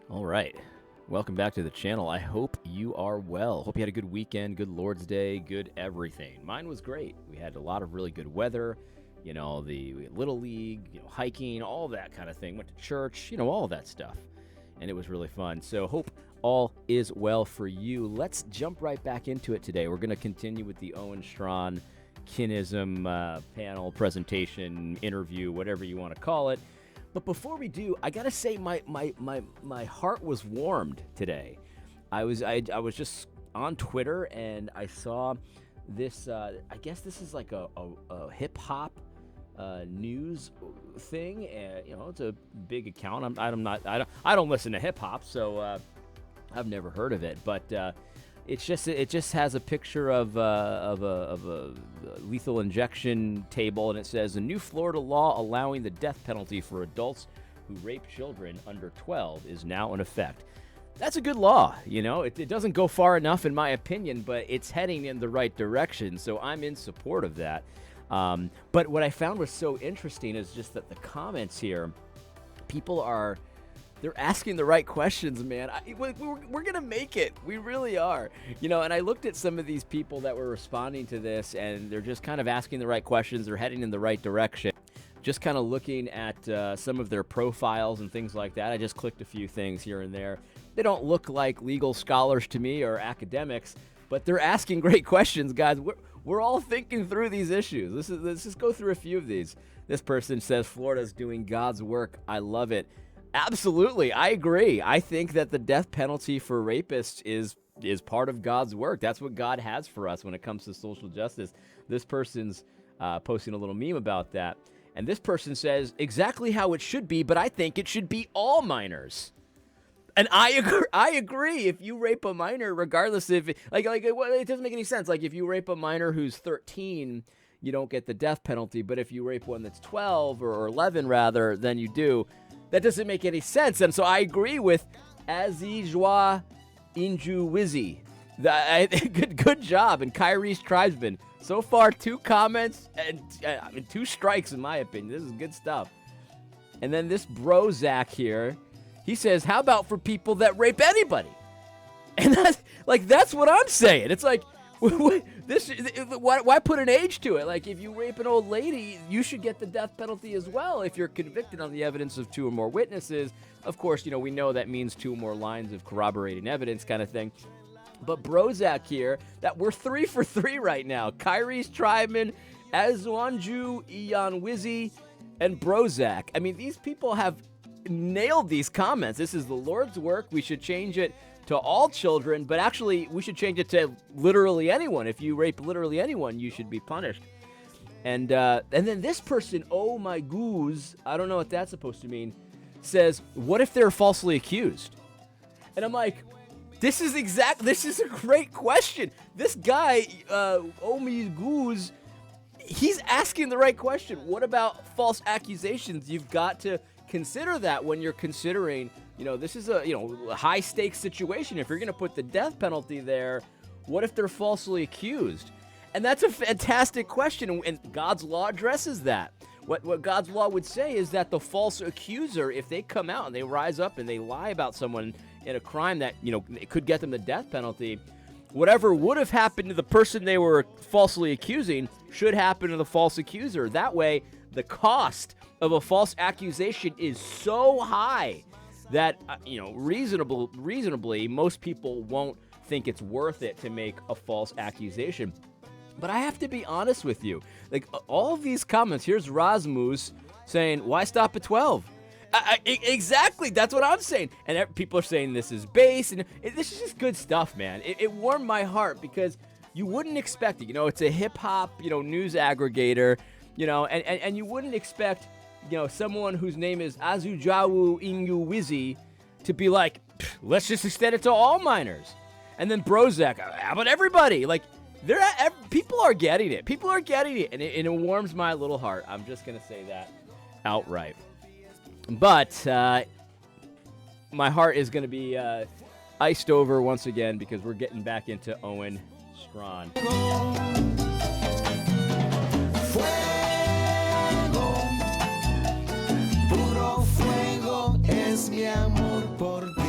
All right. Welcome back to the channel. I hope you are well. Hope you had a good weekend, good Lord's Day, good everything. Mine was great. We had a lot of really good weather. We had Little League, hiking, all that kind of thing. Went to church, all of that stuff. And it was really fun. So hope all is well for you. Let's jump right back into it today. We're going to continue with the Owen Strawn Kinism panel presentation, interview, whatever you want to call it. But before we do, I gotta say my heart was warmed today. I was just on Twitter and I saw this. I guess this is like a hip hop news thing. It's a big account. I don't listen to hip hop, so I've never heard of it. But it just has a picture of a lethal injection table, and it says a new Florida law allowing the death penalty for adults who rape children under 12 is now in effect. That's a good law, It doesn't go far enough, in my opinion, but it's heading in the right direction, so I'm in support of that. But what I found was so interesting is just that the comments here, they're asking the right questions, man. We're going to make it. We really are. And I looked at some of these people that were responding to this, and they're just kind of asking the right questions. They're heading in the right direction. Just kind of looking at some of their profiles and things like that. I just clicked a few things here and there. They don't look like legal scholars to me or academics, but they're asking great questions, guys. We're all thinking through these issues. Let's just go through a few of these. This person says, Florida's doing God's work. I love it. Absolutely. I agree. I think that the death penalty for rapists is part of God's work. That's what God has for us when it comes to social justice. This person's posting a little meme about that. And this person says exactly how it should be, but I think it should be all minors. And I agree. If you rape a minor, regardless if it doesn't make any sense. Like if you rape a minor who's 13, you don't get the death penalty. But if you rape one that's 12 or 11 rather, then you do. That doesn't make any sense. And so I agree with Azijwa Injuwizi. Good job. And Kyrie's Tribesman. So far, 2 comments and 2 strikes, in my opinion. This is good stuff. And then this bro Zach here, he says, how about for people that rape anybody? And that's what I'm saying. It's like, why put an age to it? Like, if you rape an old lady, you should get the death penalty as well if you're convicted on the evidence of 2 or more witnesses. Of course, we know that means 2 or more lines of corroborating evidence kind of thing. But Brozak here, that we're 3 for 3 right now. Kyrie's Tribeman, Azwanju Iyanwizi, and Brozak. I mean, these people have nailed these comments. This is the Lord's work. We should change it to all children, but actually we should change it to literally anyone. If you rape literally anyone, you should be punished. And then this person, oh my goose, I don't know what that's supposed to mean, says, what if they're falsely accused? And I'm like, this is a great question. This guy, oh my goose, he's asking the right question. What about false accusations? You've got to consider that when you're considering, this is a high stakes situation. If you're going to put the death penalty there, what if they're falsely accused? And that's a fantastic question, and God's law addresses that. What God's law would say is that the false accuser, if they come out and they rise up and they lie about someone in a crime that it could get them the death penalty, whatever would have happened to the person they were falsely accusing should happen to the false accuser. That way, the cost of a false accusation is so high that reasonably most people won't think it's worth it to make a false accusation. But I have to be honest with you. Like, all of these comments, here's Rasmus saying, why stop at 12? Exactly, that's what I'm saying. And people are saying this is base, and this is just good stuff, man. It warmed my heart because you wouldn't expect it. It's a hip-hop, news aggregator, and you wouldn't expect, someone whose name is Azujawu Inyuwizi to be like, let's just extend it to all minors. And then Brozak, how about everybody? Like, people are getting it. People are getting it, and it warms my little heart. I'm just going to say that outright. But my heart is going to be iced over once again because we're getting back into Owen Strawn. Fuego, puro fuego es mi amor por ti.